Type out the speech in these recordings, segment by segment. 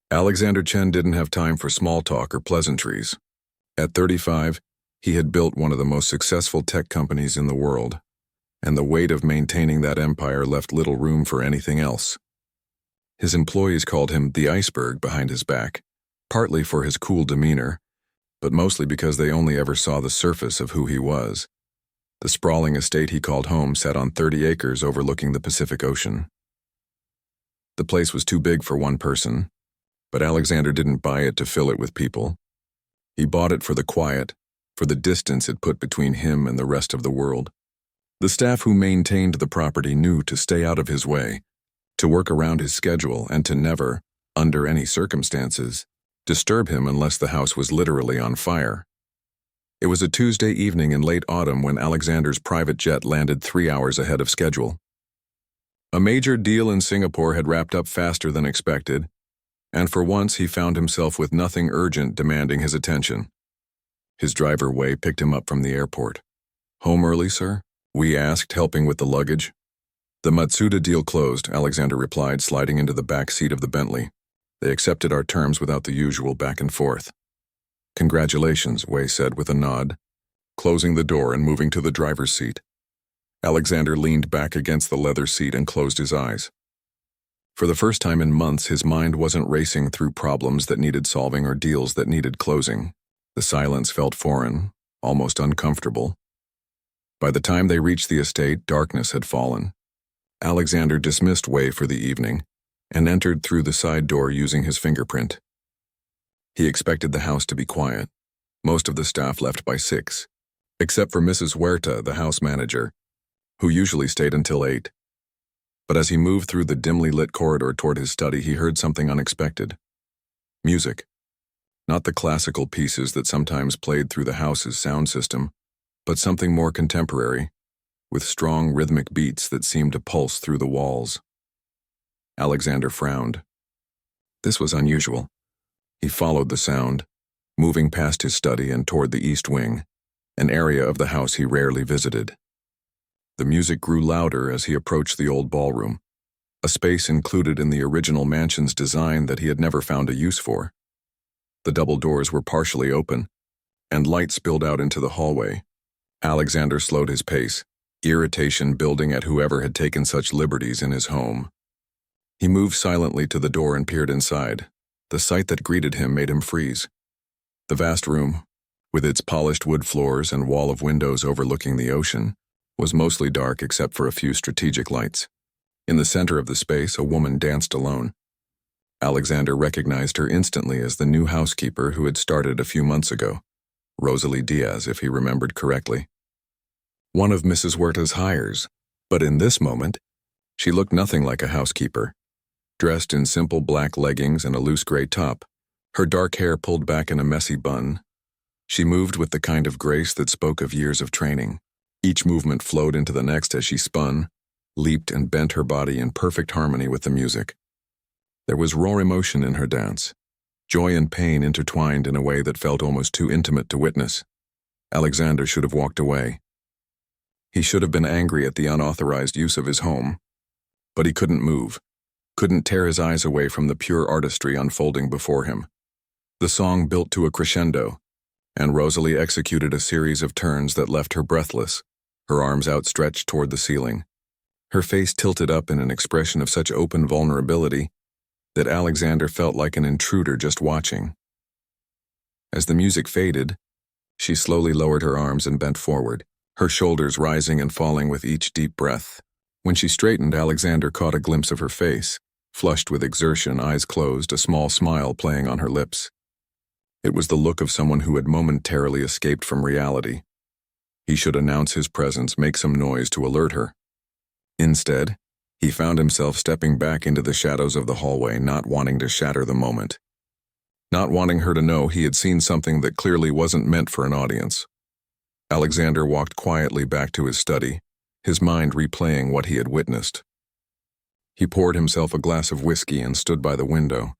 Alexander Chen didn't have time for small talk or pleasantries. At 35, he had built one of the most successful tech companies in the world, and the weight of maintaining that empire left little room for anything else. His employees called him the iceberg behind his back, partly for his cool demeanor, but mostly because they only ever saw the surface of who he was. The sprawling estate he called home sat on 30 acres overlooking the Pacific Ocean. The place was too big for one person, but Alexander didn't buy it to fill it with people. He bought it for the quiet, for the distance it put between him and the rest of the world. The staff who maintained the property knew to stay out of his way, to work around his schedule, and to never, under any circumstances, disturb him unless the house was literally on fire. It was a Tuesday evening in late autumn when Alexander's private jet landed 3 hours ahead of schedule. A major deal in Singapore had wrapped up faster than expected, and for once he found himself with nothing urgent demanding his attention. His driver Wei picked him up from the airport. "Home early, sir?" Wei asked, helping with the luggage. "The Matsuda deal closed," Alexander replied, sliding into the back seat of the Bentley. "They accepted our terms without the usual back and forth." "Congratulations," Wei said with a nod, closing the door and moving to the driver's seat. Alexander leaned back against the leather seat and closed his eyes. For the first time in months, his mind wasn't racing through problems that needed solving or deals that needed closing. The silence felt foreign, almost uncomfortable. By the time they reached the estate, darkness had fallen. Alexander dismissed Wei for the evening and entered through the side door using his fingerprint. He expected the house to be quiet. Most of the staff left by 6, except for Mrs. Huerta, the house manager, who usually stayed until 8. But as he moved through the dimly lit corridor toward his study, he heard something unexpected. Music. Not the classical pieces that sometimes played through the house's sound system, but something more contemporary, with strong rhythmic beats that seemed to pulse through the walls. Alexander frowned. This was unusual. He followed the sound, moving past his study and toward the east wing, an area of the house he rarely visited. The music grew louder as he approached the old ballroom, a space included in the original mansion's design that he had never found a use for. The double doors were partially open, and light spilled out into the hallway. Alexander slowed his pace, irritation building at whoever had taken such liberties in his home. He moved silently to the door and peered inside. The sight that greeted him made him freeze. The vast room, with its polished wood floors and wall of windows overlooking the ocean, was mostly dark except for a few strategic lights. In the center of the space, a woman danced alone. Alexander recognized her instantly as the new housekeeper who had started a few months ago, Rosalie Diaz, if he remembered correctly. One of Mrs. Huerta's hires, but in this moment, she looked nothing like a housekeeper. Dressed in simple black leggings and a loose gray top, her dark hair pulled back in a messy bun, she moved with the kind of grace that spoke of years of training. Each movement flowed into the next as she spun, leaped, and bent her body in perfect harmony with the music. There was raw emotion in her dance, joy and pain intertwined in a way that felt almost too intimate to witness. Alexander should have walked away. He should have been angry at the unauthorized use of his home, but he couldn't move, couldn't tear his eyes away from the pure artistry unfolding before him. The song built to a crescendo, and Rosalie executed a series of turns that left her breathless, her arms outstretched toward the ceiling. Her face tilted up in an expression of such open vulnerability that Alexander felt like an intruder just watching. As the music faded, she slowly lowered her arms and bent forward, her shoulders rising and falling with each deep breath. When she straightened, Alexander caught a glimpse of her face, flushed with exertion, eyes closed, a small smile playing on her lips. It was the look of someone who had momentarily escaped from reality. He should announce his presence, make some noise to alert her. Instead, he found himself stepping back into the shadows of the hallway, not wanting to shatter the moment. Not wanting her to know he had seen something that clearly wasn't meant for an audience. Alexander walked quietly back to his study, his mind replaying what he had witnessed. He poured himself a glass of whiskey and stood by the window,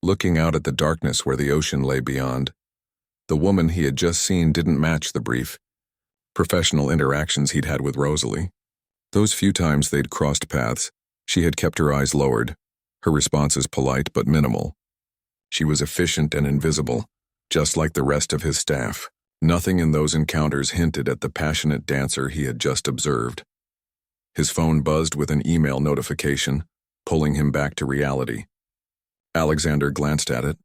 looking out at the darkness where the ocean lay beyond. The woman he had just seen didn't match the brief, professional interactions he'd had with Rosalie. Those few times they'd crossed paths, she had kept her eyes lowered, her responses polite but minimal. She was efficient and invisible, just like the rest of his staff. Nothing in those encounters hinted at the passionate dancer he had just observed. His phone buzzed with an email notification, pulling him back to reality. Alexander glanced at it,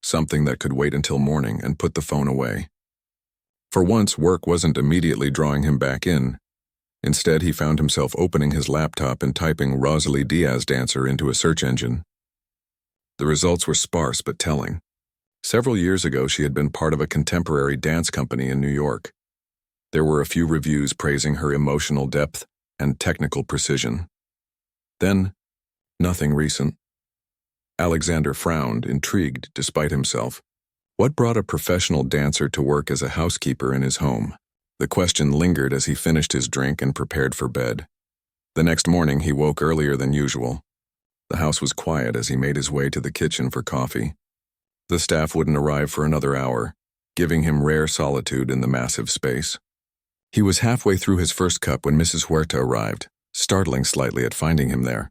something that could wait until morning, and put the phone away. For once, work wasn't immediately drawing him back in. Instead, he found himself opening his laptop and typing Rosalie Diaz dancer into a search engine. The results were sparse but telling. Several years ago, she had been part of a contemporary dance company in New York. There were a few reviews praising her emotional depth and technical precision. Then, nothing recent. Alexander frowned, intrigued despite himself. What brought a professional dancer to work as a housekeeper in his home? The question lingered as he finished his drink and prepared for bed. The next morning, he woke earlier than usual. The house was quiet as he made his way to the kitchen for coffee. The staff wouldn't arrive for another hour, giving him rare solitude in the massive space. He was halfway through his first cup when Mrs. Huerta arrived, startling slightly at finding him there.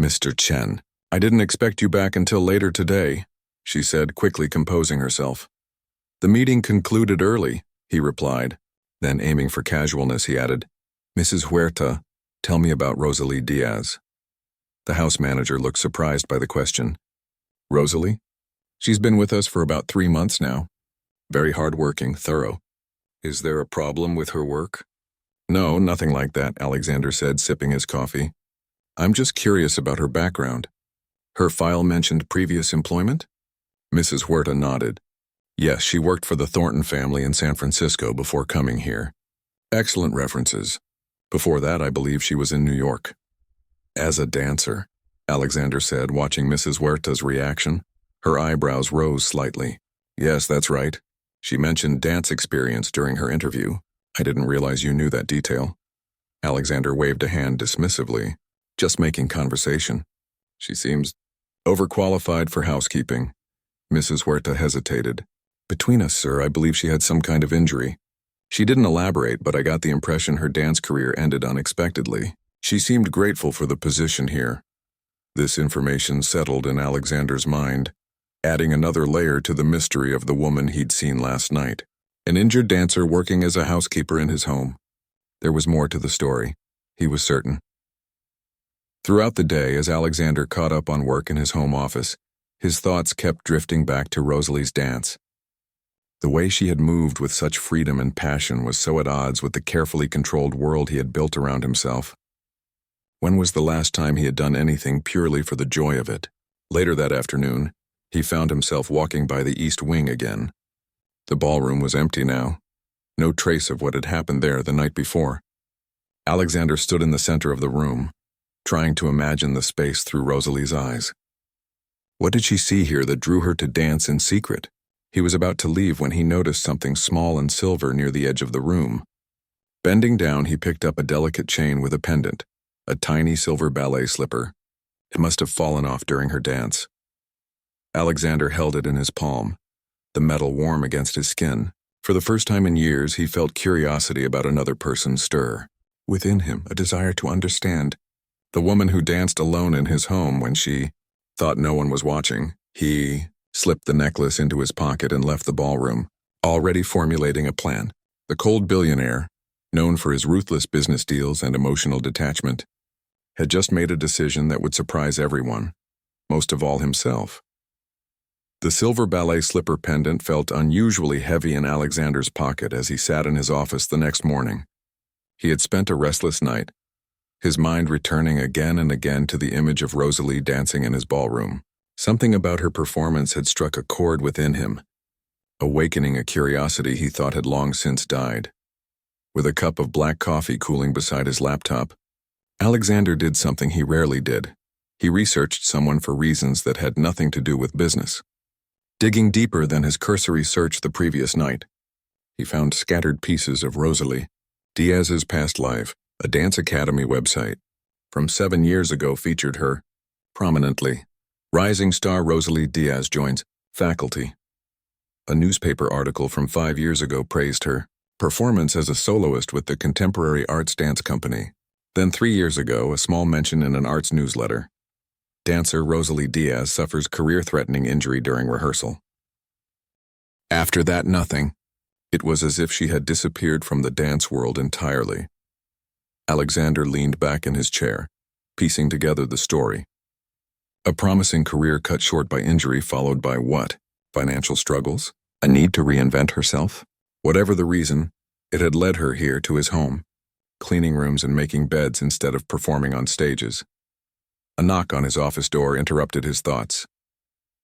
"Mr. Chen, I didn't expect you back until later today," she said, quickly composing herself. "The meeting concluded early," he replied. Then, aiming for casualness, he added, "Mrs. Huerta, tell me about Rosalie Diaz." The house manager looked surprised by the question. "Rosalie? She's been with us for about 3 months now. Very hardworking, thorough. Is there a problem with her work?" "No, nothing like that," Alexander said, sipping his coffee. "I'm just curious about her background. Her file mentioned previous employment?" Mrs. Huerta nodded. "Yes, she worked for the Thornton family in San Francisco before coming here. Excellent references. Before that, I believe she was in New York." "As a dancer," Alexander said, watching Mrs. Huerta's reaction. Her eyebrows rose slightly. "Yes, that's right. She mentioned dance experience during her interview. I didn't realize you knew that detail." Alexander waved a hand dismissively. "Just making conversation. She seems overqualified for housekeeping." Mrs. Huerta hesitated. "Between us, sir, I believe she had some kind of injury. She didn't elaborate, but I got the impression her dance career ended unexpectedly. She seemed grateful for the position here." This information settled in Alexander's mind, adding another layer to the mystery of the woman he'd seen last night. An injured dancer working as a housekeeper in his home. There was more to the story, he was certain. Throughout the day, as Alexander caught up on work in his home office, his thoughts kept drifting back to Rosalie's dance. The way she had moved with such freedom and passion was so at odds with the carefully controlled world he had built around himself. When was the last time he had done anything purely for the joy of it? Later that afternoon, he found himself walking by the East Wing again. The ballroom was empty now. No trace of what had happened there the night before. Alexander stood in the center of the room, trying to imagine the space through Rosalie's eyes. What did she see here that drew her to dance in secret? He was about to leave when he noticed something small and silver near the edge of the room. Bending down, he picked up a delicate chain with a pendant, a tiny silver ballet slipper. It must have fallen off during her dance. Alexander held it in his palm, the metal warm against his skin. For the first time in years, he felt curiosity about another person stir. Within him, a desire to understand. The woman who danced alone in his home when she thought no one was watching. He slipped the necklace into his pocket and left the ballroom, already formulating a plan. The cold billionaire, known for his ruthless business deals and emotional detachment, had just made a decision that would surprise everyone, most of all himself. The silver ballet slipper pendant felt unusually heavy in Alexander's pocket as he sat in his office the next morning. He had spent a restless night, his mind returning again and again to the image of Rosalie dancing in his ballroom. Something about her performance had struck a chord within him, awakening a curiosity he thought had long since died. With a cup of black coffee cooling beside his laptop, Alexander did something he rarely did. He researched someone for reasons that had nothing to do with business. Digging deeper than his cursory search the previous night, he found scattered pieces of Rosalie Diaz's past life. A dance academy website from 7 years ago featured her prominently. Rising star Rosalie Diaz joins faculty. A newspaper article from 5 years ago praised her performance as a soloist with the Contemporary Arts Dance Company. Then 3 years ago, a small mention in an arts newsletter. Dancer Rosalie Diaz suffers career-threatening injury during rehearsal. After that, nothing. It was as if she had disappeared from the dance world entirely. Alexander leaned back in his chair, piecing together the story. A promising career cut short by injury, followed by what? Financial struggles? A need to reinvent herself? Whatever the reason, it had led her here to his home, cleaning rooms and making beds instead of performing on stages. A knock on his office door interrupted his thoughts.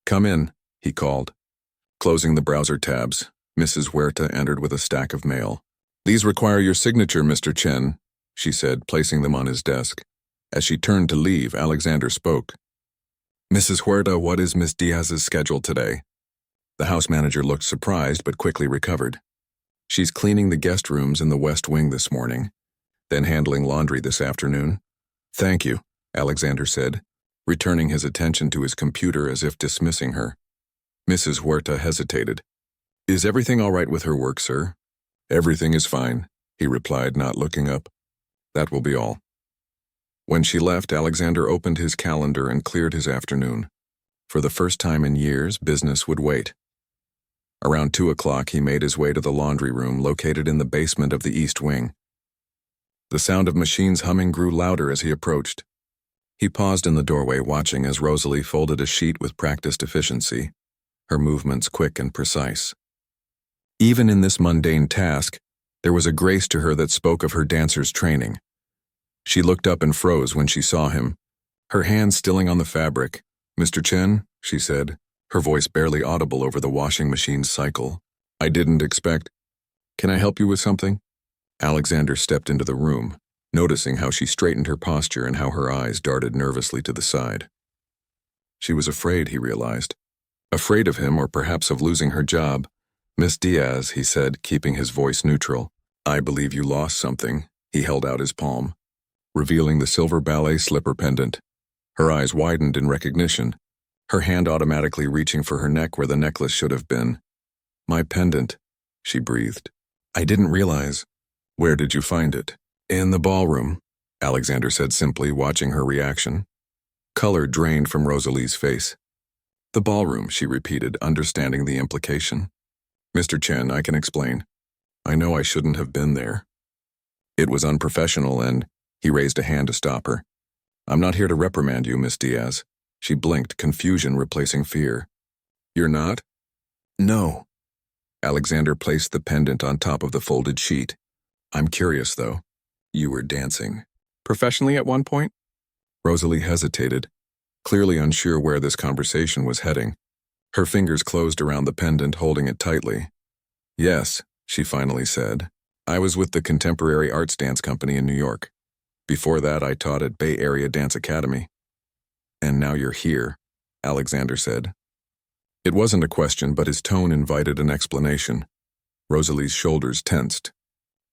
"Come in," he called. Closing the browser tabs, Mrs. Huerta entered with a stack of mail. "These require your signature, Mr. Chen," she said, placing them on his desk. As she turned to leave, Alexander spoke. "Mrs. Huerta, what is Miss Diaz's schedule today?" The house manager looked surprised but quickly recovered. "She's cleaning the guest rooms in the West Wing this morning, then handling laundry this afternoon." "Thank you," Alexander said, returning his attention to his computer as if dismissing her. Mrs. Huerta hesitated. "Is everything all right with her work, sir?" "Everything is fine," he replied, not looking up. "That will be all." When she left, Alexander opened his calendar and cleared his afternoon. For the first time in years, business would wait. Around 2 o'clock, he made his way to the laundry room located in the basement of the East Wing. The sound of machines humming grew louder as he approached. He paused in the doorway, watching as Rosalie folded a sheet with practiced efficiency, her movements quick and precise. Even in this mundane task, there was a grace to her that spoke of her dancer's training. She looked up and froze when she saw him, her hands stilling on the fabric. "Mr. Chen," she said, her voice barely audible over the washing machine's cycle. "I didn't expect. Can I help you with something?" Alexander stepped into the room, noticing how she straightened her posture and how her eyes darted nervously to the side. She was afraid, he realized. Afraid of him, or perhaps of losing her job. "Miss Diaz," he said, keeping his voice neutral. "I believe you lost something." He held out his palm, revealing the silver ballet slipper pendant. Her eyes widened in recognition, her hand automatically reaching for her neck where the necklace should have been. "My pendant," she breathed. "I didn't realize." "Where did you find it?" "In the ballroom," Alexander said simply, watching her reaction. Color drained from Rosalie's face. "The ballroom," she repeated, understanding the implication. "Mr. Chen, I can explain. I know I shouldn't have been there." It was unprofessional and he raised a hand to stop her. "I'm not here to reprimand you, Miss Diaz." She blinked, confusion replacing fear. "You're not?" "No." Alexander placed the pendant on top of the folded sheet. "I'm curious, though. You were dancing professionally at one point?" Rosalie hesitated, clearly unsure where this conversation was heading. Her fingers closed around the pendant, holding it tightly. "Yes," she finally said. "I was with the Contemporary Arts Dance Company in New York. Before that, I taught at Bay Area Dance Academy." "And now you're here," Alexander said. It wasn't a question, but his tone invited an explanation. Rosalie's shoulders tensed.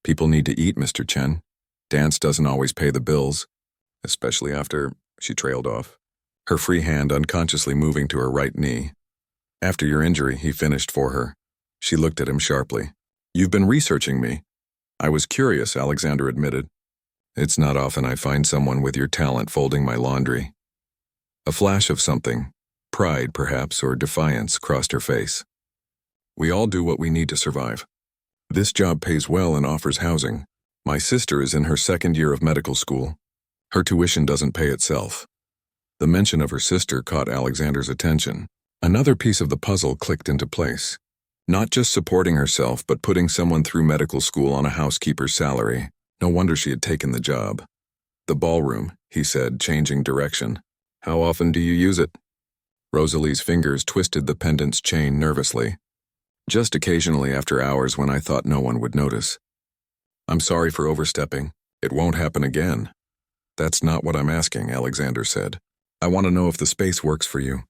"People need to eat, Mr. Chen. Dance doesn't always pay the bills, especially after," she trailed off, her free hand unconsciously moving to her right knee. "After your injury," he finished for her. She looked at him sharply. "You've been researching me." "I was curious," Alexander admitted. "It's not often I find someone with your talent folding my laundry." A flash of something, pride perhaps, or defiance, crossed her face. "We all do what we need to survive. This job pays well and offers housing. My sister is in her second year of medical school. Her tuition doesn't pay itself." The mention of her sister caught Alexander's attention. Another piece of the puzzle clicked into place. Not just supporting herself, but putting someone through medical school on a housekeeper's salary. No wonder she had taken the job. "The ballroom," he said, changing direction. "How often do you use it?" Rosalie's fingers twisted the pendant's chain nervously. "Just occasionally after hours when I thought no one would notice." "I'm sorry for overstepping. It won't happen again." "That's not what I'm asking," Alexander said. "I want to know if the space works for you.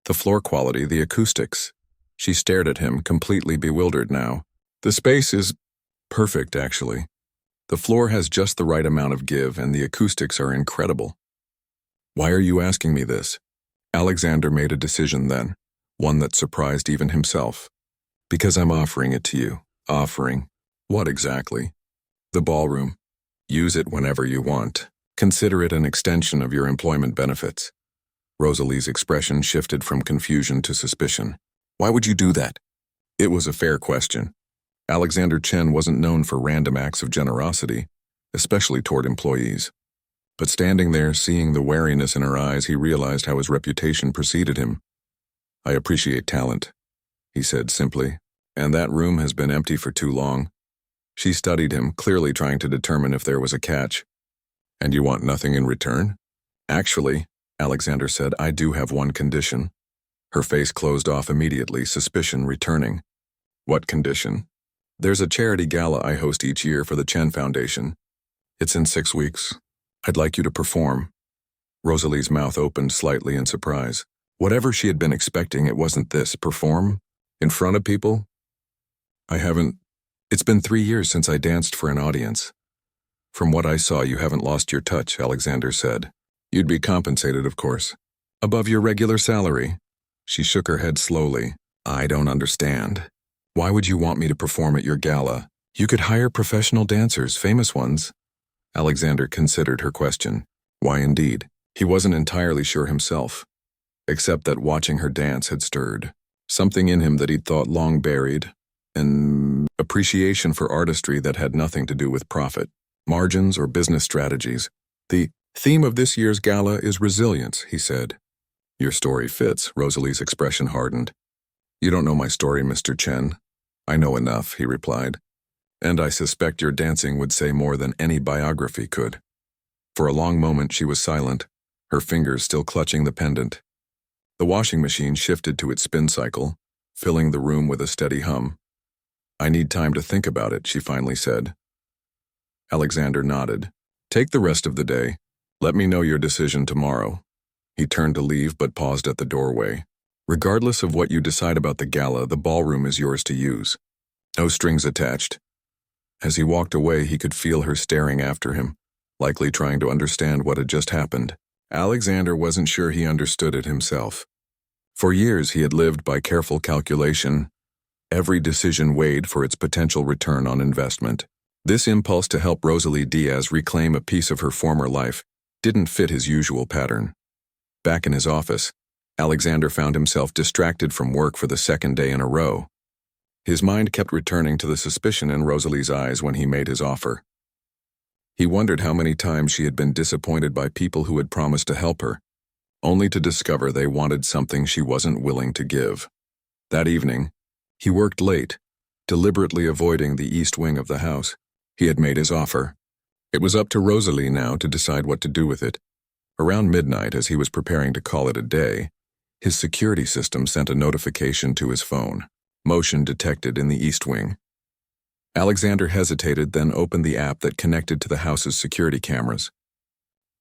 The floor quality, the acoustics." She stared at him, completely bewildered now. "The space is perfect, actually. The floor has just the right amount of give, and the acoustics are incredible." "Why are you asking me this?" Alexander made a decision then, one that surprised even himself. "Because I'm offering it to you." "Offering? What exactly?" "The ballroom. Use it whenever you want. Consider it an extension of your employment benefits." Rosalie's expression shifted from confusion to suspicion. Why would you do that? It was a fair question. Alexander Chen wasn't known for random acts of generosity, especially toward employees. But standing there, seeing the wariness in her eyes, he realized how his reputation preceded him. I appreciate talent, he said simply, and that room has been empty for too long. She studied him, clearly trying to determine if there was a catch. And you want nothing in return? Actually, Alexander said, I do have one condition. Her face closed off immediately, suspicion returning. What condition? There's a charity gala I host each year for the Chen Foundation. It's in 6 weeks. I'd like you to perform. Rosalie's mouth opened slightly in surprise. Whatever she had been expecting, it wasn't this. Perform? In front of people? It's been 3 years since I danced for an audience. From what I saw, you haven't lost your touch, Alexander said. You'd be compensated, of course. Above your regular salary. She shook her head slowly. I don't understand. Why would you want me to perform at your gala? You could hire professional dancers, famous ones. Alexander considered her question. Why indeed? He wasn't entirely sure himself, except that watching her dance had stirred something in him that he'd thought long buried, an appreciation for artistry that had nothing to do with profit, margins, or business strategies. The theme of this year's gala is resilience, he said. Your story fits, Rosalie's expression hardened. You don't know my story, Mr. Chen. I know enough, he replied. And I suspect your dancing would say more than any biography could. For a long moment she was silent, her fingers still clutching the pendant. The washing machine shifted to its spin cycle, filling the room with a steady hum. I need time to think about it, she finally said. Alexander nodded. Take the rest of the day. Let me know your decision tomorrow. He turned to leave but paused at the doorway. Regardless of what you decide about the gala, the ballroom is yours to use. No strings attached. As he walked away, he could feel her staring after him, likely trying to understand what had just happened. Alexander wasn't sure he understood it himself. For years he had lived by careful calculation, every decision weighed for its potential return on investment. This impulse to help Rosalie Diaz reclaim a piece of her former life didn't fit his usual pattern. Back in his office, Alexander found himself distracted from work for the second day in a row. His mind kept returning to the suspicion in Rosalie's eyes when he made his offer. He wondered how many times she had been disappointed by people who had promised to help her, only to discover they wanted something she wasn't willing to give. That evening, he worked late, deliberately avoiding the east wing of the house. He had made his offer. It was up to Rosalie now to decide what to do with it. Around midnight, as he was preparing to call it a day, his security system sent a notification to his phone. Motion detected in the east wing. Alexander hesitated, then opened the app that connected to the house's security cameras.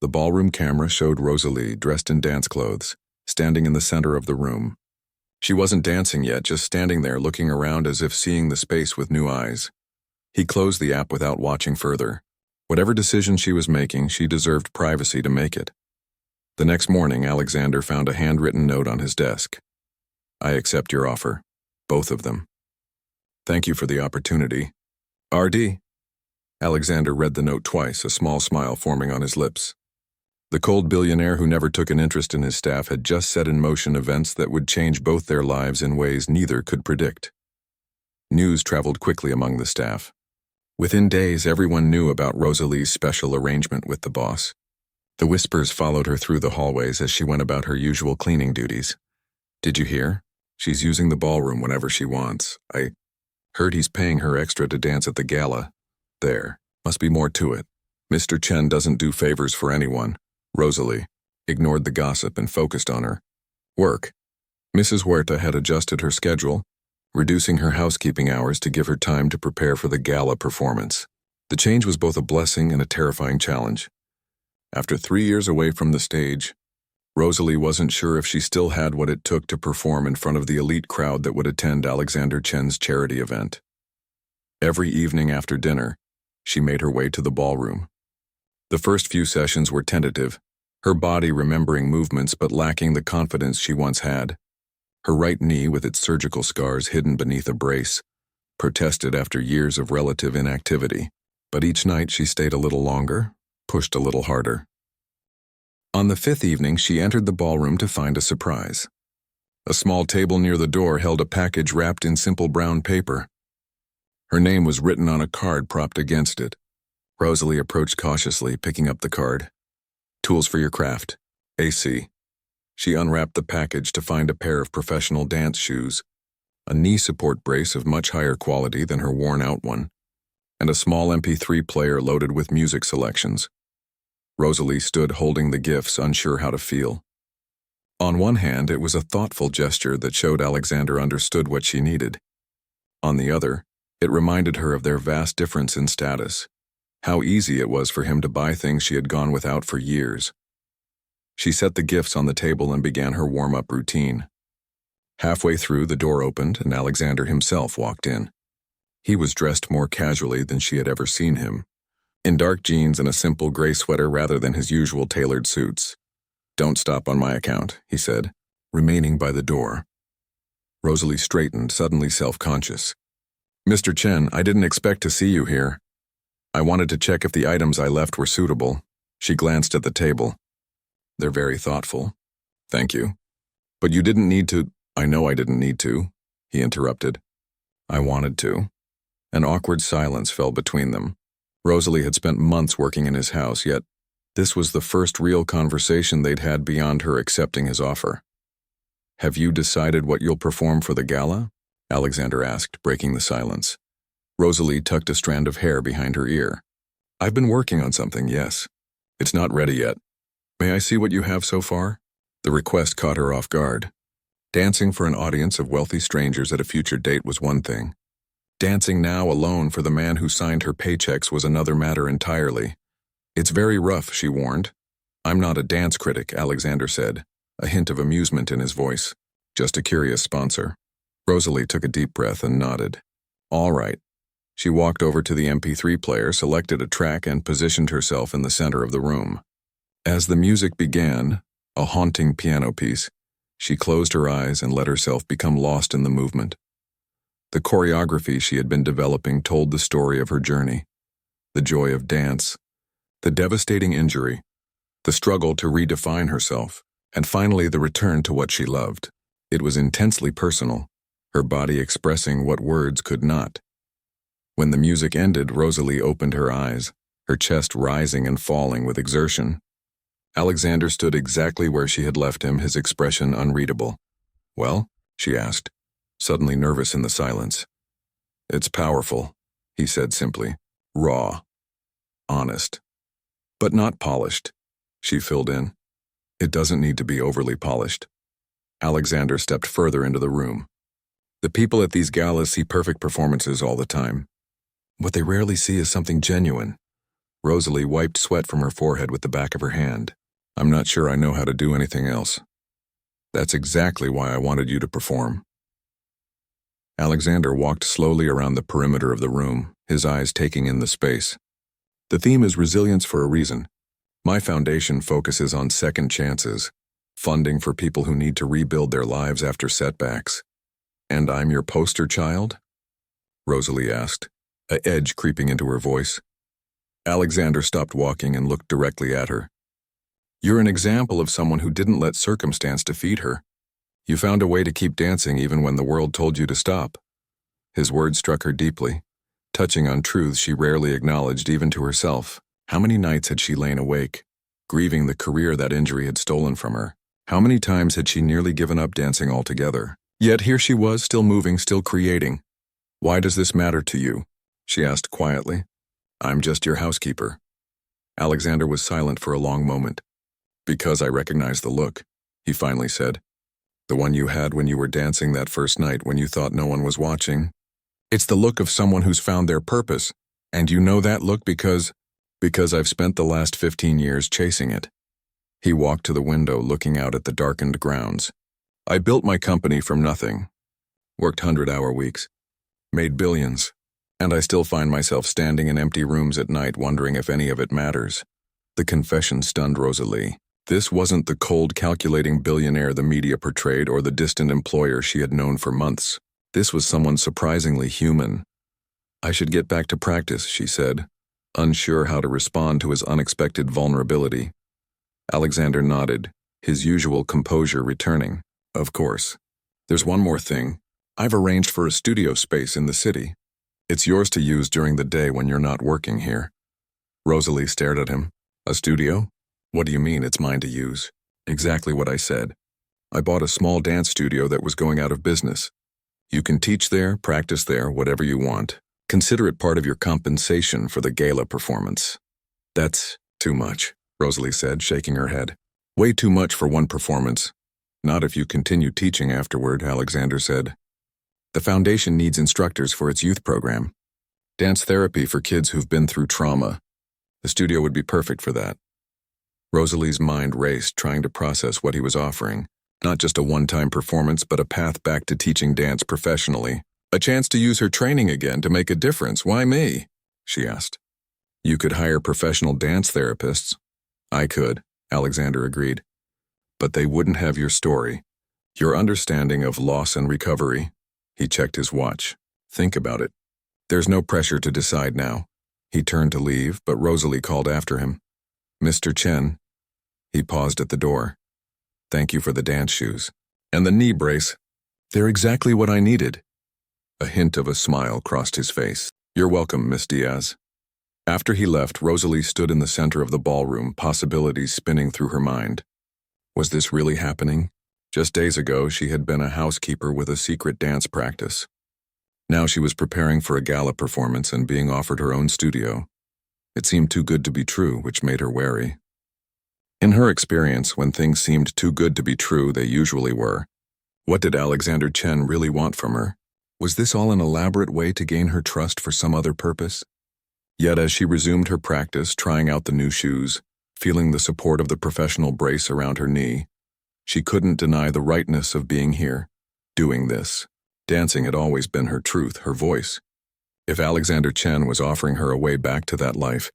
The ballroom camera showed Rosalie, dressed in dance clothes, standing in the center of the room. She wasn't dancing yet, just standing there looking around as if seeing the space with new eyes. He closed the app without watching further. Whatever decision she was making, she deserved privacy to make it. The next morning, Alexander found a handwritten note on his desk. I accept your offer. Both of them. Thank you for the opportunity. R.D. Alexander read the note twice, a small smile forming on his lips. The cold billionaire who never took an interest in his staff had just set in motion events that would change both their lives in ways neither could predict. News traveled quickly among the staff. Within days, everyone knew about Rosalie's special arrangement with the boss. The whispers followed her through the hallways as she went about her usual cleaning duties. Did you hear? She's using the ballroom whenever she wants. I heard he's paying her extra to dance at the gala. There. Must be more to it. Mr. Chen doesn't do favors for anyone. Rosalie ignored the gossip and focused on her work. Mrs. Huerta had adjusted her schedule, reducing her housekeeping hours to give her time to prepare for the gala performance. The change was both a blessing and a terrifying challenge. After 3 years away from the stage, Rosalie wasn't sure if she still had what it took to perform in front of the elite crowd that would attend Alexander Chen's charity event. Every evening after dinner, she made her way to the ballroom. The first few sessions were tentative, her body remembering movements but lacking the confidence she once had. Her right knee, with its surgical scars hidden beneath a brace, protested after years of relative inactivity. But each night she stayed a little longer, pushed a little harder. On the fifth evening, she entered the ballroom to find a surprise. A small table near the door held a package wrapped in simple brown paper. Her name was written on a card propped against it. Rosalie approached cautiously, picking up the card. Tools for your craft. AC. She unwrapped the package to find a pair of professional dance shoes, a knee support brace of much higher quality than her worn-out one, and a small MP3 player loaded with music selections. Rosalie stood holding the gifts, unsure how to feel. On one hand, it was a thoughtful gesture that showed Alexander understood what she needed. On the other, it reminded her of their vast difference in status, how easy it was for him to buy things she had gone without for years. She set the gifts on the table and began her warm-up routine. Halfway through, the door opened and Alexander himself walked in. He was dressed more casually than she had ever seen him, in dark jeans and a simple gray sweater rather than his usual tailored suits. "Don't stop on my account," he said, remaining by the door. Rosalie straightened, suddenly self-conscious. "Mr. Chen, I didn't expect to see you here. I wanted to check if the items I left were suitable." She glanced at the table. "They're very thoughtful. Thank you. But you didn't need to—" "I know I didn't need to," he interrupted. "I wanted to." An awkward silence fell between them. Rosalie had spent months working in his house, yet this was the first real conversation they'd had beyond her accepting his offer. "Have you decided what you'll perform for the gala?" Alexander asked, breaking the silence. Rosalie tucked a strand of hair behind her ear. "I've been working on something, yes. It's not ready yet. May I see what you have so far?" The request caught her off guard. Dancing for an audience of wealthy strangers at a future date was one thing. Dancing now alone for the man who signed her paychecks was another matter entirely. "It's very rough," she warned. "I'm not a dance critic," Alexander said, a hint of amusement in his voice. "Just a curious sponsor." Rosalie took a deep breath and nodded. "All right." She walked over to the MP3 player, selected a track, and positioned herself in the center of the room. As the music began, a haunting piano piece, she closed her eyes and let herself become lost in the movement. The choreography she had been developing told the story of her journey, the joy of dance, the devastating injury, the struggle to redefine herself, and finally the return to what she loved. It was intensely personal, her body expressing what words could not. When the music ended, Rosalie opened her eyes, her chest rising and falling with exertion. Alexander stood exactly where she had left him, his expression unreadable. "Well?" she asked, suddenly nervous in the silence. "It's powerful," he said simply. "Raw. Honest. But not polished," she filled in. "It doesn't need to be overly polished." Alexander stepped further into the room. The people at these galas see perfect performances all the time. What they rarely see is something genuine. Rosalie wiped sweat from her forehead with the back of her hand. "I'm not sure I know how to do anything else. That's exactly why I wanted you to perform." Alexander walked slowly around the perimeter of the room, his eyes taking in the space. "The theme is resilience for a reason. My foundation focuses on second chances, funding for people who need to rebuild their lives after setbacks." "And I'm your poster child?" Rosalie asked, an edge creeping into her voice. Alexander stopped walking and looked directly at her. "You're an example of someone who didn't let circumstance defeat her. You found a way to keep dancing even when the world told you to stop." His words struck her deeply, touching on truths she rarely acknowledged even to herself. How many nights had she lain awake, grieving the career that injury had stolen from her? How many times had she nearly given up dancing altogether? Yet here she was, still moving, still creating. "Why does this matter to you?" she asked quietly. "I'm just your housekeeper." Alexander was silent for a long moment. "Because I recognize the look," he finally said. "The one you had when you were dancing that first night when you thought no one was watching. It's the look of someone who's found their purpose, and you know that look because I've spent the last 15 years chasing it." He walked to the window, looking out at the darkened grounds. "I built my company from nothing, worked 100-hour weeks, made billions, and I still find myself standing in empty rooms at night wondering if any of it matters." The confession stunned Rosalie. This wasn't the cold, calculating billionaire the media portrayed or the distant employer she had known for months. This was someone surprisingly human. "I should get back to practice," she said, unsure how to respond to his unexpected vulnerability. Alexander nodded, his usual composure returning. Of course. There's one more thing. I've arranged for a studio space in the city. It's yours to use during the day when you're not working here. Rosalie stared at him. A studio? What do you mean it's mine to use? Exactly what I said. I bought a small dance studio that was going out of business. You can teach there, practice there, whatever you want. Consider it part of your compensation for the gala performance. That's too much, Rosalie said, shaking her head. Way too much for one performance. Not if you continue teaching afterward, Alexander said. The foundation needs instructors for its youth program. Dance therapy for kids who've been through trauma. The studio would be perfect for that. Rosalie's mind raced, trying to process what he was offering. Not just a one-time performance, but a path back to teaching dance professionally. A chance to use her training again to make a difference. Why me? She asked. You could hire professional dance therapists. I could, Alexander agreed. But they wouldn't have your story. Your understanding of loss and recovery. He checked his watch. Think about it. There's no pressure to decide now. He turned to leave, but Rosalie called after him. Mr. Chen. He paused at the door. Thank you for the dance shoes. And the knee brace. They're exactly what I needed. A hint of a smile crossed his face. You're welcome, Miss Diaz. After he left, Rosalie stood in the center of the ballroom, possibilities spinning through her mind. Was this really happening? Just days ago, she had been a housekeeper with a secret dance practice. Now she was preparing for a gala performance and being offered her own studio. It seemed too good to be true, which made her wary. In her experience, when things seemed too good to be true, they usually were. What did Alexander Chen really want from her? Was this all an elaborate way to gain her trust for some other purpose? Yet as she resumed her practice, trying out the new shoes, feeling the support of the professional brace around her knee, she couldn't deny the rightness of being here, doing this. Dancing had always been her truth, her voice. If Alexander Chen was offering her a way back to that life,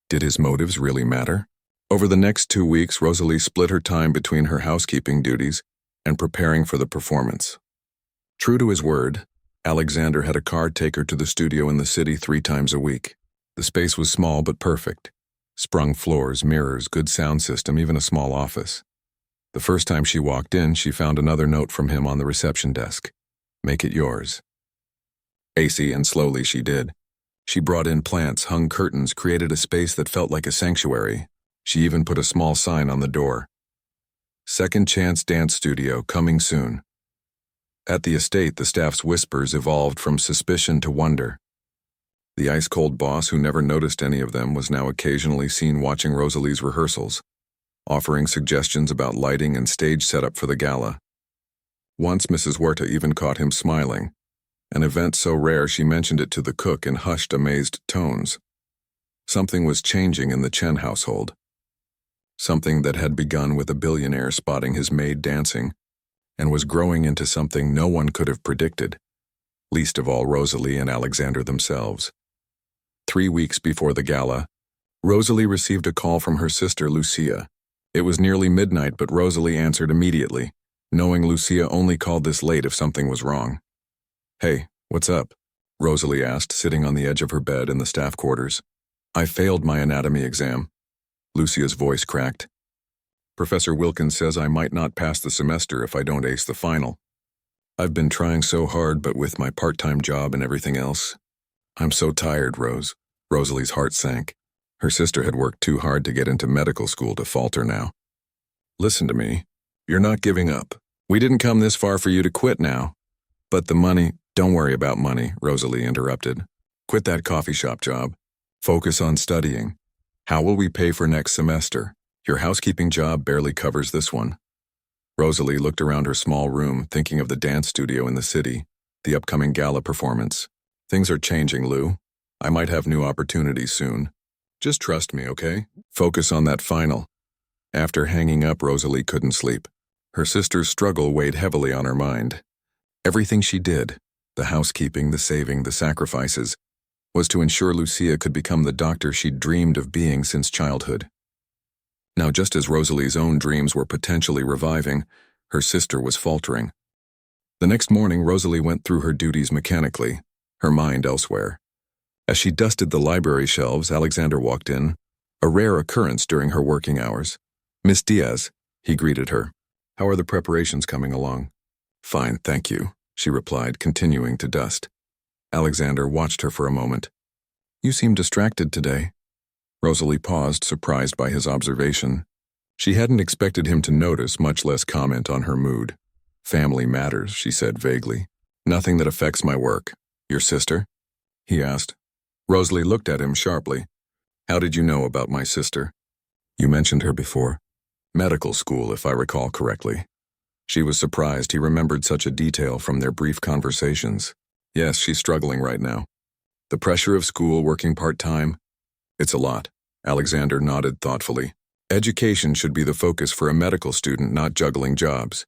did his motives really matter? Over the next 2 weeks, Rosalie split her time between her housekeeping duties and preparing for the performance. True to his word, Alexander had a car take her to the studio in the city 3 times a week. The space was small but perfect. Sprung floors, mirrors, good sound system, even a small office. The first time she walked in, she found another note from him on the reception desk. Make it yours. AC, and slowly she did. She brought in plants, hung curtains, created a space that felt like a sanctuary. She even put a small sign on the door. Second Chance Dance Studio, coming soon. At the estate, the staff's whispers evolved from suspicion to wonder. The ice-cold boss, who never noticed any of them, was now occasionally seen watching Rosalie's rehearsals, offering suggestions about lighting and stage setup for the gala. Once Mrs. Huerta even caught him smiling, an event so rare she mentioned it to the cook in hushed, amazed tones. Something was changing in the Chen household. Something that had begun with a billionaire spotting his maid dancing, and was growing into something no one could have predicted, least of all Rosalie and Alexander themselves. 3 weeks before the gala, Rosalie received a call from her sister Lucia. It was nearly midnight, but Rosalie answered immediately, knowing Lucia only called this late if something was wrong. Hey, what's up? Rosalie asked, sitting on the edge of her bed in the staff quarters. I failed my anatomy exam. Lucia's voice cracked. Professor Wilkins says I might not pass the semester if I don't ace the final. I've been trying so hard, but with my part-time job and everything else. I'm so tired, Rose. Rosalie's heart sank. Her sister had worked too hard to get into medical school to falter now. Listen to me. You're not giving up. We didn't come this far for you to quit now. But the money, don't worry about money, Rosalie interrupted. Quit that coffee shop job. Focus on studying. How will we pay for next semester? Your housekeeping job barely covers this one. Rosalie looked around her small room, thinking of the dance studio in the city, the upcoming gala performance. Things are changing, Lou. I might have new opportunities soon. Just trust me, okay? Focus on that final. After hanging up, Rosalie couldn't sleep. Her sister's struggle weighed heavily on her mind. Everything she did, the housekeeping, the saving, the sacrifices, was to ensure Lucia could become the doctor she'd dreamed of being since childhood. Now, just as Rosalie's own dreams were potentially reviving, her sister was faltering. The next morning, Rosalie went through her duties mechanically, her mind elsewhere. As she dusted the library shelves, Alexander walked in, a rare occurrence during her working hours. Miss Diaz, he greeted her. How are the preparations coming along? Fine, thank you, she replied, continuing to dust. Alexander watched her for a moment. You seem distracted today. Rosalie paused, surprised by his observation. She hadn't expected him to notice, much less comment on her mood. Family matters, she said vaguely. Nothing that affects my work. Your sister? He asked. Rosalie looked at him sharply. How did you know about my sister? You mentioned her before. Medical school, if I recall correctly. She was surprised he remembered such a detail from their brief conversations. Yes, she's struggling right now. The pressure of school, working part-time? It's a lot. Alexander nodded thoughtfully. Education should be the focus for a medical student, not juggling jobs.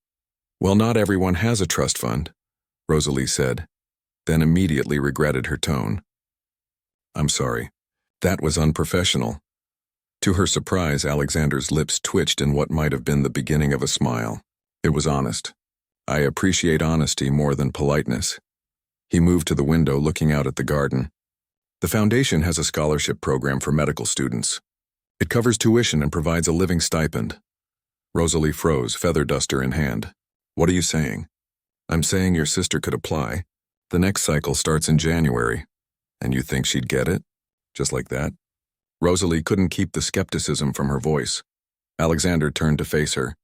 Well, not everyone has a trust fund, Rosalie said, then immediately regretted her tone. I'm sorry. That was unprofessional. To her surprise, Alexander's lips twitched in what might have been the beginning of a smile. It was honest. I appreciate honesty more than politeness. He moved to the window, looking out at the garden. The foundation has a scholarship program for medical students. It covers tuition and provides a living stipend. Rosalie froze, feather duster in hand. What are you saying? I'm saying your sister could apply. The next cycle starts in January. And you think she'd get it? Just like that? Rosalie couldn't keep the skepticism from her voice. Alexander turned to face her.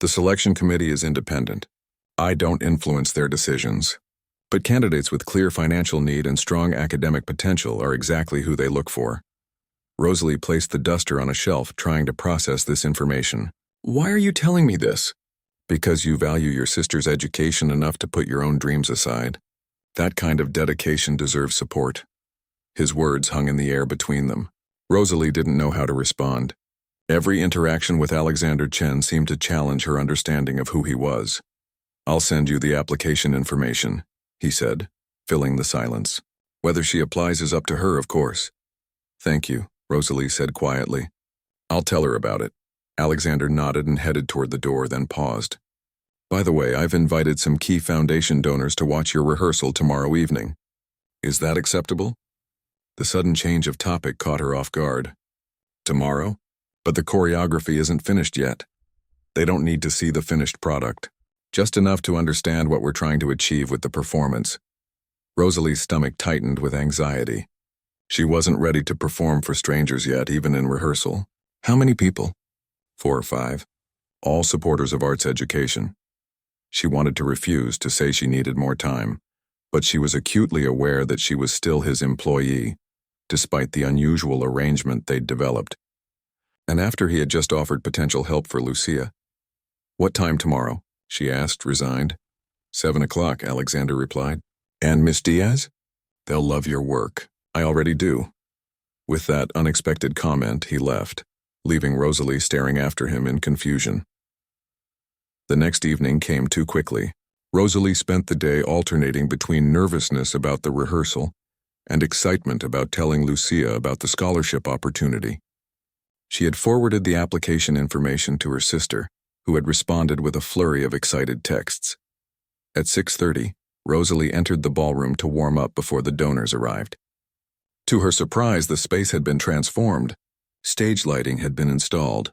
The selection committee is independent. I don't influence their decisions. But candidates with clear financial need and strong academic potential are exactly who they look for. Rosalie placed the duster on a shelf, trying to process this information. Why are you telling me this? Because you value your sister's education enough to put your own dreams aside. That kind of dedication deserves support. His words hung in the air between them. Rosalie didn't know how to respond. Every interaction with Alexander Chen seemed to challenge her understanding of who he was. I'll send you the application information, he said, filling the silence. Whether she applies is up to her, of course. Thank you, Rosalie said quietly. I'll tell her about it. Alexander nodded and headed toward the door, then paused. By the way, I've invited some key foundation donors to watch your rehearsal tomorrow evening. Is that acceptable? The sudden change of topic caught her off guard. Tomorrow? But the choreography isn't finished yet. They don't need to see the finished product. Just enough to understand what we're trying to achieve with the performance. Rosalie's stomach tightened with anxiety. She wasn't ready to perform for strangers yet, even in rehearsal. How many people? 4 or 5. All supporters of arts education. She wanted to refuse, to say she needed more time, but she was acutely aware that she was still his employee, despite the unusual arrangement they'd developed. And after he had just offered potential help for Lucia. What time tomorrow? She asked, resigned. 7 o'clock, Alexander replied. And Miss Diaz? They'll love your work. I already do. With that unexpected comment, he left, leaving Rosalie staring after him in confusion. The next evening came too quickly. Rosalie spent the day alternating between nervousness about the rehearsal and excitement about telling Lucia about the scholarship opportunity. She had forwarded the application information to her sister, who had responded with a flurry of excited texts. At 6:30, Rosalie entered the ballroom to warm up before the donors arrived. To her surprise, the space had been transformed. Stage lighting had been installed,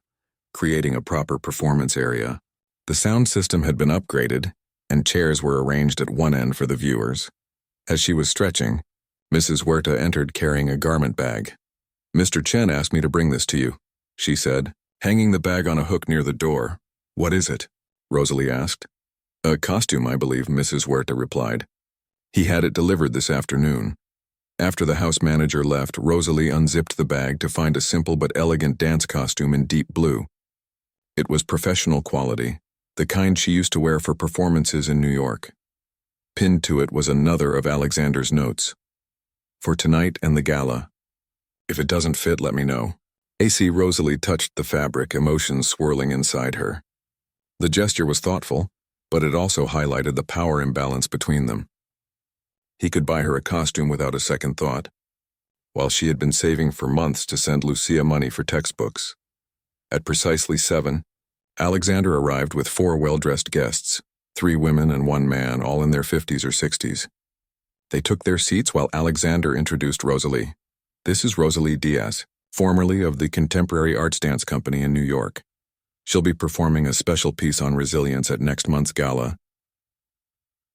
creating a proper performance area. The sound system had been upgraded, and chairs were arranged at one end for the viewers. As she was stretching, Mrs. Huerta entered carrying a garment bag. Mr. Chen asked me to bring this to you, she said, hanging the bag on a hook near the door. What is it? Rosalie asked. A costume, I believe, Mrs. Huerta replied. He had it delivered this afternoon. After the house manager left, Rosalie unzipped the bag to find a simple but elegant dance costume in deep blue. It was professional quality, the kind she used to wear for performances in New York. Pinned to it was another of Alexander's notes. For tonight and the gala. If it doesn't fit, let me know. Rosalie touched the fabric, emotions swirling inside her. The gesture was thoughtful, but it also highlighted the power imbalance between them. He could buy her a costume without a second thought, while she had been saving for months to send Lucia money for textbooks. At precisely 7, Alexander arrived with 4 well-dressed guests, 3 women and 1 man, all in their 50s or 60s. They took their seats while Alexander introduced Rosalie. This is Rosalie Diaz, formerly of the Contemporary Arts Dance Company in New York. She'll be performing a special piece on resilience at next month's gala.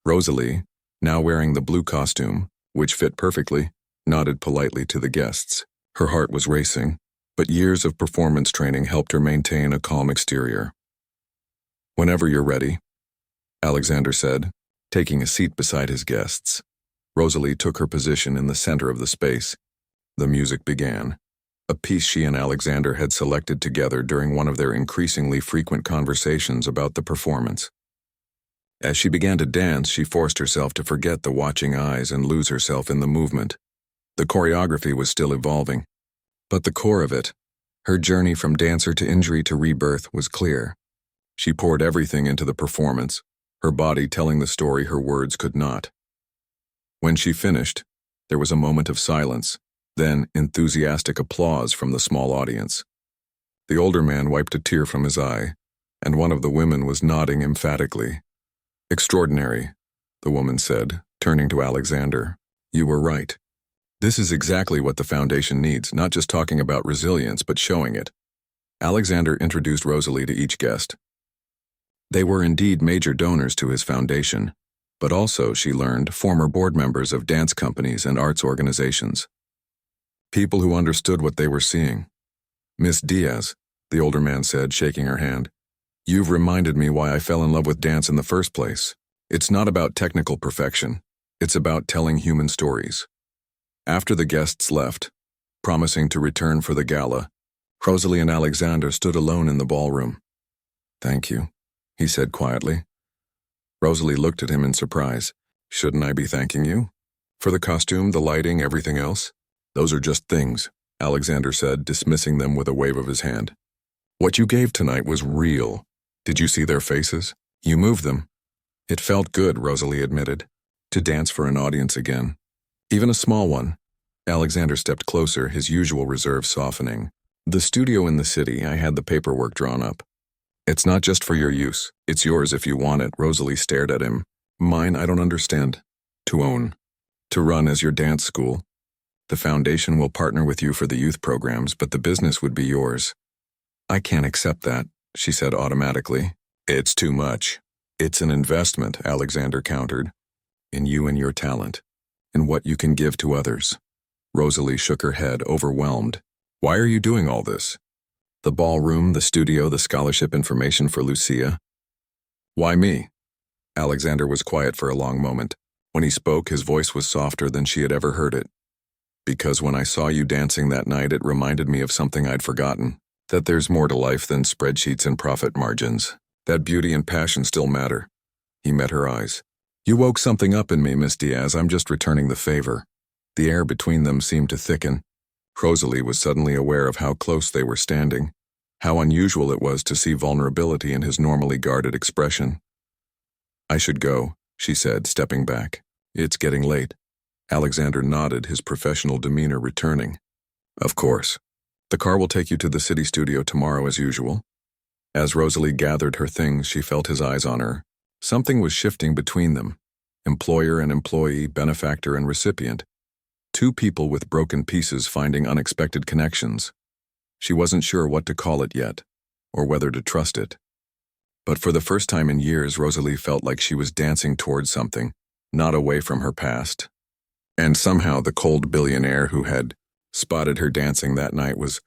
Rosalie, now wearing the blue costume, which fit perfectly, nodded politely to the guests. Her heart was racing, but years of performance training helped her maintain a calm exterior. "Whenever you're ready," Alexander said, taking a seat beside his guests. Rosalie took her position in the center of the space. The music began, a piece she and Alexander had selected together during one of their increasingly frequent conversations about the performance. As she began to dance, she forced herself to forget the watching eyes and lose herself in the movement. The choreography was still evolving, but the core of it, her journey from dancer to injury to rebirth, was clear. She poured everything into the performance, her body telling the story her words could not. When she finished, there was a moment of silence, then enthusiastic applause from the small audience. The older man wiped a tear from his eye, and one of the women was nodding emphatically. "Extraordinary," the woman said, turning to Alexander. "You were right. This is exactly what the foundation needs, not just talking about resilience, but showing it." Alexander introduced Rosalie to each guest. They were indeed major donors to his foundation, but also, she learned, former board members of dance companies and arts organizations. People who understood what they were seeing. "Miss Diaz," the older man said, shaking her hand, "you've reminded me why I fell in love with dance in the first place. It's not about technical perfection. It's about telling human stories." After the guests left, promising to return for the gala, Rosalie and Alexander stood alone in the ballroom. "Thank you," he said quietly. Rosalie looked at him in surprise. "Shouldn't I be thanking you? For the costume, the lighting, everything else? Those are just things," Alexander said, dismissing them with a wave of his hand. "What you gave tonight was real. Did you see their faces? You moved them." "It felt good," Rosalie admitted, "to dance for an audience again. Even a small one." Alexander stepped closer, his usual reserve softening. "The studio in the city, I had the paperwork drawn up. It's not just for your use. It's yours if you want it." Rosalie stared at him. "Mine, I don't understand." "To own. To run as your dance school. The foundation will partner with you for the youth programs, but the business would be yours." "I can't accept that," she said automatically. "It's too much. It's an investment," Alexander countered. "In you and your talent. In what you can give to others." Rosalie shook her head, overwhelmed. "Why are you doing all this? The ballroom, the studio, the scholarship information for Lucia. Why me?" Alexander was quiet for a long moment. When he spoke, his voice was softer than she had ever heard it. "Because when I saw you dancing that night, it reminded me of something I'd forgotten. That there's more to life than spreadsheets and profit margins. That beauty and passion still matter." He met her eyes. "You woke something up in me, Miss Diaz. I'm just returning the favor." The air between them seemed to thicken. Rosalie was suddenly aware of how close they were standing, how unusual it was to see vulnerability in his normally guarded expression. "I should go," she said, stepping back. "It's getting late." Alexander nodded, his professional demeanor returning. "Of course. The car will take you to the city studio tomorrow as usual." As Rosalie gathered her things, she felt his eyes on her. Something was shifting between them. Employer and employee, benefactor and recipient. Two people with broken pieces finding unexpected connections. She wasn't sure what to call it yet, or whether to trust it. But for the first time in years, Rosalie felt like she was dancing towards something, not away from her past. And somehow the cold billionaire who had spotted her dancing that night was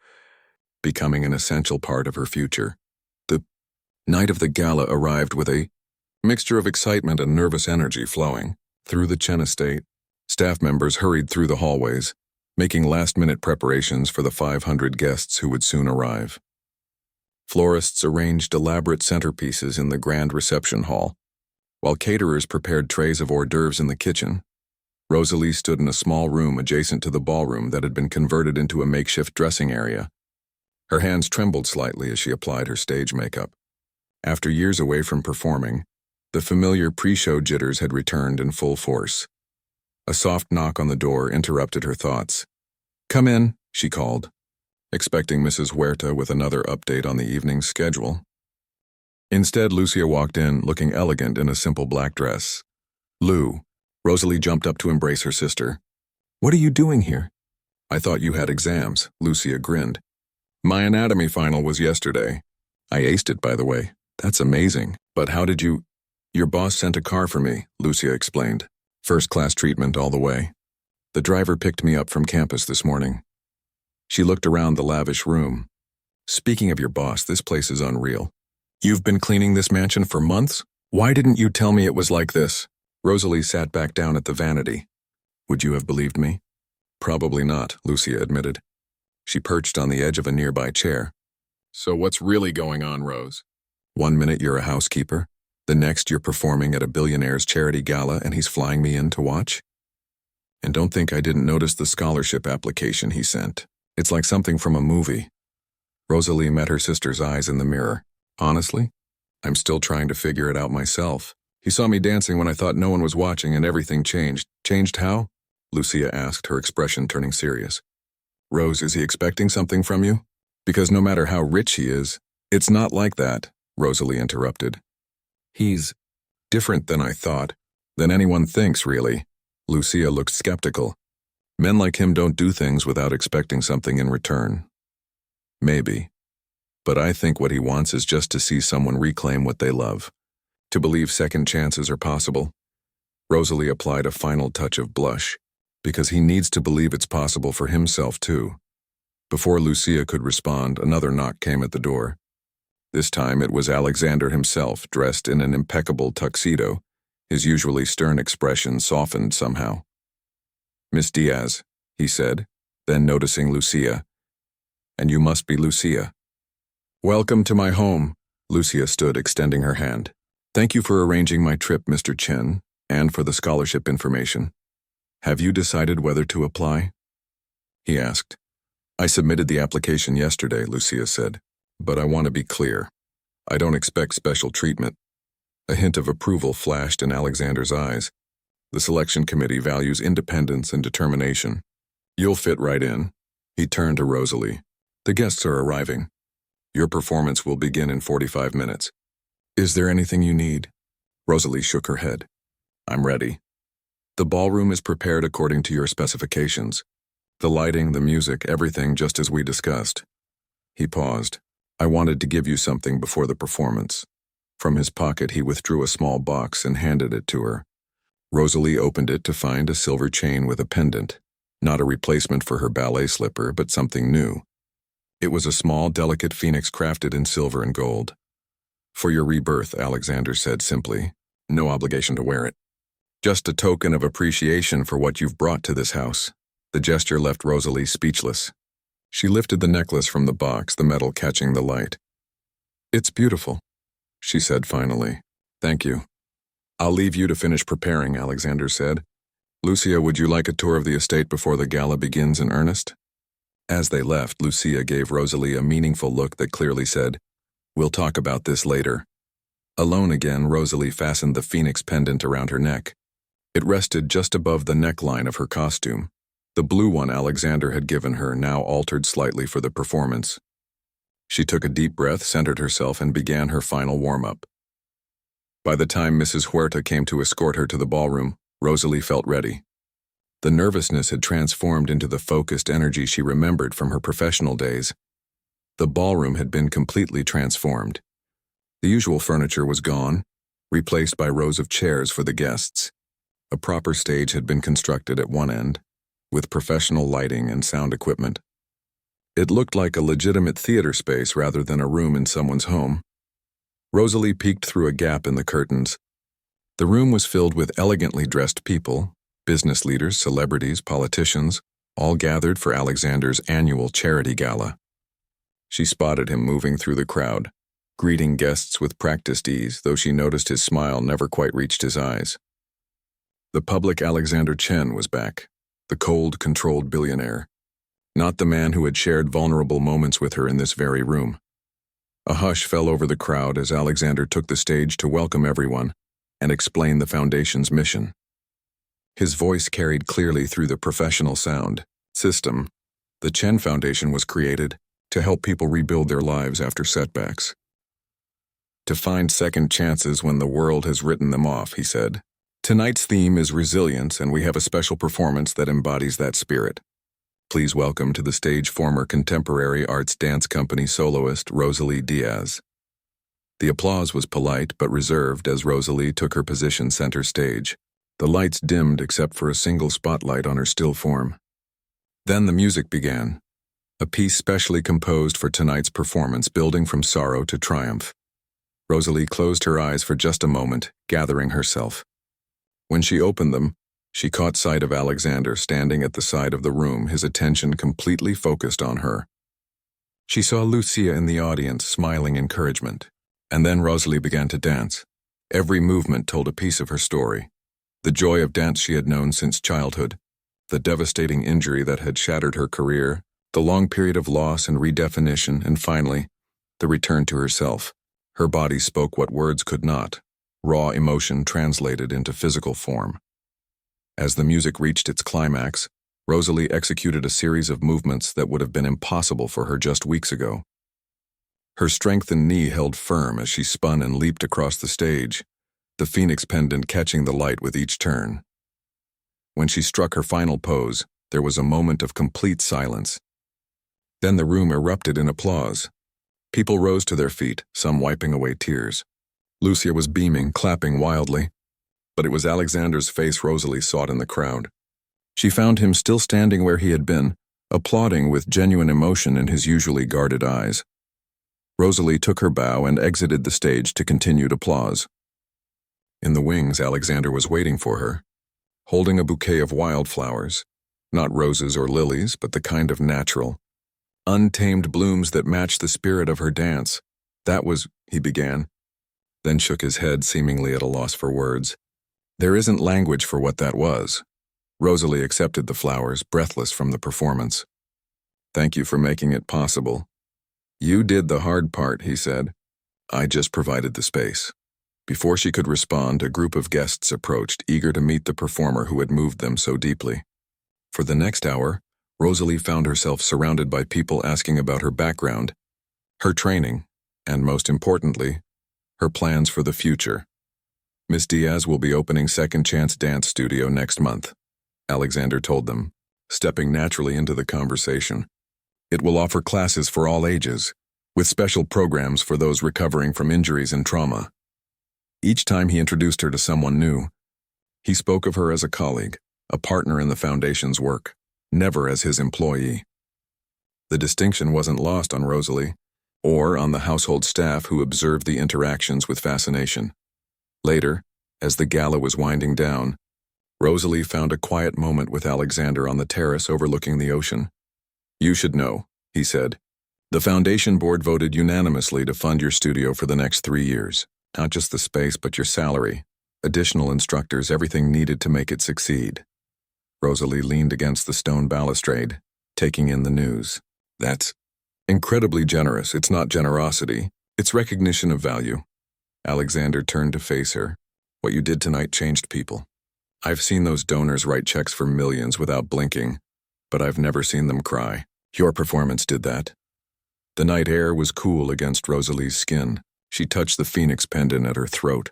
becoming an essential part of her future. The night of the gala arrived with a mixture of excitement and nervous energy flowing. Through the Chen estate, staff members hurried through the hallways, making last-minute preparations for the 500 guests who would soon arrive. Florists arranged elaborate centerpieces in the grand reception hall, while caterers prepared trays of hors d'oeuvres in the kitchen. Rosalie stood in a small room adjacent to the ballroom that had been converted into a makeshift dressing area. Her hands trembled slightly as she applied her stage makeup. After years away from performing, the familiar pre-show jitters had returned in full force. A soft knock on the door interrupted her thoughts. "Come in," she called, expecting Mrs. Huerta with another update on the evening's schedule. Instead, Lucia walked in, looking elegant in a simple black dress. "Lou." Rosalie jumped up to embrace her sister. "What are you doing here?" "I thought you had exams," Lucia grinned. "My anatomy final was yesterday. I aced it, by the way. That's amazing. But how did you— Your boss sent a car for me, Lucia explained. First-class treatment all the way. The driver picked me up from campus this morning. She looked around the lavish room. Speaking of your boss, this place is unreal. You've been cleaning this mansion for months? Why didn't you tell me it was like this? Rosalie sat back down at the vanity. Would you have believed me? Probably not, Lucia admitted. She perched on the edge of a nearby chair. So what's really going on, Rose? 1 minute you're a housekeeper, the next you're performing at a Billionaire's charity gala and he's flying me in to watch? And don't think I didn't notice the scholarship application he sent. It's like something from a movie. Rosalie met her sister's eyes in the mirror. Honestly, I'm still trying to figure it out myself. He saw me dancing when I thought no one was watching and everything changed. Changed how? Lucia asked, her expression turning serious. Rose, is he expecting something from you? Because no matter how rich he is, it's not like that, Rosalie interrupted. He's different than I thought, than anyone thinks, really. Lucia looked skeptical. Men like him don't do things without expecting something in return. Maybe. But I think what he wants is just to see someone reclaim what they love. To believe second chances are possible. Rosalie applied a final touch of blush, because he needs to believe it's possible for himself too. Before Lucia could respond, another knock came at the door. This time it was Alexander himself, dressed in an impeccable tuxedo, his usually stern expression softened somehow. Miss Diaz, he said, then noticing Lucia. And you must be Lucia. Welcome to my home. Lucia stood, extending her hand. Thank you for arranging my trip, Mr. Chen, and for the scholarship information. Have you decided whether to apply? He asked. I submitted the application yesterday, Lucia said, but I want to be clear. I don't expect special treatment. A hint of approval flashed in Alexander's eyes. The selection committee values independence and determination. You'll fit right in. He turned to Rosalie. The guests are arriving. Your performance will begin in 45 minutes. Is there anything you need? Rosalie shook her head. I'm ready. The ballroom is prepared according to your specifications. The lighting, the music, everything just as we discussed. He paused. I wanted to give you something before the performance. From his pocket he withdrew a small box and handed it to her. Rosalie opened it to find a silver chain with a pendant. Not a replacement for her ballet slipper, but something new. It was a small, delicate phoenix crafted in silver and gold. For your rebirth, Alexander said simply. No obligation to wear it. Just a token of appreciation for what you've brought to this house. The gesture left Rosalie speechless. She lifted the necklace from the box, the metal catching the light. It's beautiful, she said finally. Thank you. I'll leave you to finish preparing, Alexander said. Lucia, would you like a tour of the estate before the gala begins in earnest? As they left, Lucia gave Rosalie a meaningful look that clearly said, We'll talk about this later. Alone again, Rosalie fastened the phoenix pendant around her neck. It rested just above the neckline of her costume. The blue one Alexander had given her, now altered slightly for the performance. She took a deep breath, centered herself, and began her final warm-up. By the time Mrs. Huerta came to escort her to the ballroom, Rosalie felt ready. The nervousness had transformed into the focused energy she remembered from her professional days. The ballroom had been completely transformed. The usual furniture was gone, replaced by rows of chairs for the guests. A proper stage had been constructed at one end, with professional lighting and sound equipment. It looked like a legitimate theater space rather than a room in someone's home. Rosalie peeked through a gap in the curtains. The room was filled with elegantly dressed people, business leaders, celebrities, politicians, all gathered for Alexander's annual charity gala. She spotted him moving through the crowd, greeting guests with practiced ease, though she noticed his smile never quite reached his eyes. The public Alexander Chen was back, the cold, controlled billionaire, not the man who had shared vulnerable moments with her in this very room. A hush fell over the crowd as Alexander took the stage to welcome everyone and explain the foundation's mission. His voice carried clearly through the professional sound system. The Chen Foundation was created to help people rebuild their lives after setbacks. To find second chances when the world has written them off, he said. Tonight's theme is resilience, and we have a special performance that embodies that spirit. Please welcome to the stage former contemporary arts dance company soloist Rosalie Diaz. The applause was polite but reserved as Rosalie took her position center stage. The lights dimmed except for a single spotlight on her still form. Then the music began, a piece specially composed for tonight's performance, building from sorrow to triumph. Rosalie closed her eyes for just a moment, gathering herself. When she opened them, she caught sight of Alexander standing at the side of the room, his attention completely focused on her. She saw Lucia in the audience, smiling encouragement. And then Rosalie began to dance. Every movement told a piece of her story. The joy of dance she had known since childhood, the devastating injury that had shattered her career, the long period of loss and redefinition, and finally, the return to herself. Her body spoke what words could not, raw emotion translated into physical form. As the music reached its climax, Rosalie executed a series of movements that would have been impossible for her just weeks ago. Her strengthened knee held firm as she spun and leaped across the stage, the phoenix pendant catching the light with each turn. When she struck her final pose, there was a moment of complete silence. Then the room erupted in applause. People rose to their feet, some wiping away tears. Lucia was beaming, clapping wildly. But it was Alexander's face Rosalie sought in the crowd. She found him still standing where he had been, applauding with genuine emotion in his usually guarded eyes. Rosalie took her bow and exited the stage to continued applause. In the wings, Alexander was waiting for her, holding a bouquet of wildflowers, not roses or lilies, but the kind of natural, untamed blooms that matched the spirit of her dance. That was, he began, then shook his head, seemingly at a loss for words. There isn't language for what that was. Rosalie accepted the flowers, breathless from the performance. Thank you for making it possible. You did the hard part, he said. I just provided the space. Before she could respond, a group of guests approached, eager to meet the performer who had moved them so deeply. For the next hour, Rosalie found herself surrounded by people asking about her background, her training, and most importantly, her plans for the future. Miss Diaz will be opening Second Chance Dance Studio next month, Alexander told them, stepping naturally into the conversation. It will offer classes for all ages, with special programs for those recovering from injuries and trauma. Each time he introduced her to someone new, he spoke of her as a colleague, a partner in the foundation's work, never as his employee. The distinction wasn't lost on Rosalie, or on the household staff who observed the interactions with fascination. Later, as the gala was winding down, Rosalie found a quiet moment with Alexander on the terrace overlooking the ocean. You should know, he said. The foundation board voted unanimously to fund your studio for the next 3 years. Not just the space, but your salary, additional instructors, everything needed to make it succeed. Rosalie leaned against the stone balustrade, taking in the news. That's incredibly generous. It's not generosity. It's recognition of value. Alexander turned to face her. What you did tonight changed people. I've seen those donors write checks for millions without blinking, but I've never seen them cry. Your performance did that. The night air was cool against Rosalie's skin. She touched the phoenix pendant at her throat.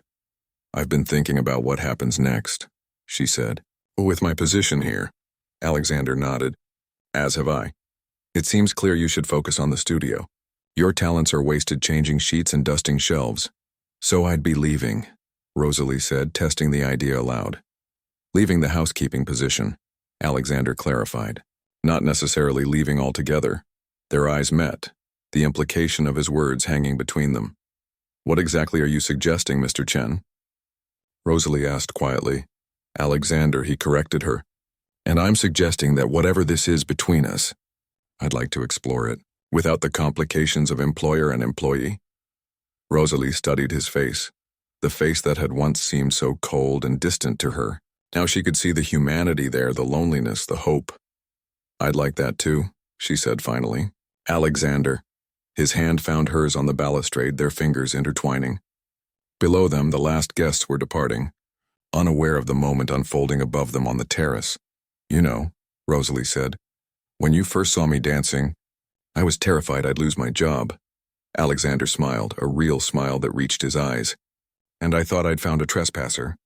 I've been thinking about what happens next, she said. With my position here, Alexander nodded. As have I. It seems clear you should focus on the studio. Your talents are wasted changing sheets and dusting shelves. So I'd be leaving, Rosalie said, testing the idea aloud. Leaving the housekeeping position, Alexander clarified. Not necessarily leaving altogether. Their eyes met, the implication of his words hanging between them. What exactly are you suggesting, Mr. Chen? Rosalie asked quietly. Alexander, he corrected her. And I'm suggesting that whatever this is between us, I'd like to explore it, without the complications of employer and employee. Rosalie studied his face, the face that had once seemed so cold and distant to her. Now she could see the humanity there, the loneliness, the hope. I'd like that too, she said finally. Alexander. His hand found hers on the balustrade, their fingers intertwining. Below them, the last guests were departing, unaware of the moment unfolding above them on the terrace. You know, Rosalie said, when you first saw me dancing, I was terrified I'd lose my job. Alexander smiled, a real smile that reached his eyes. And I thought I'd found a trespasser.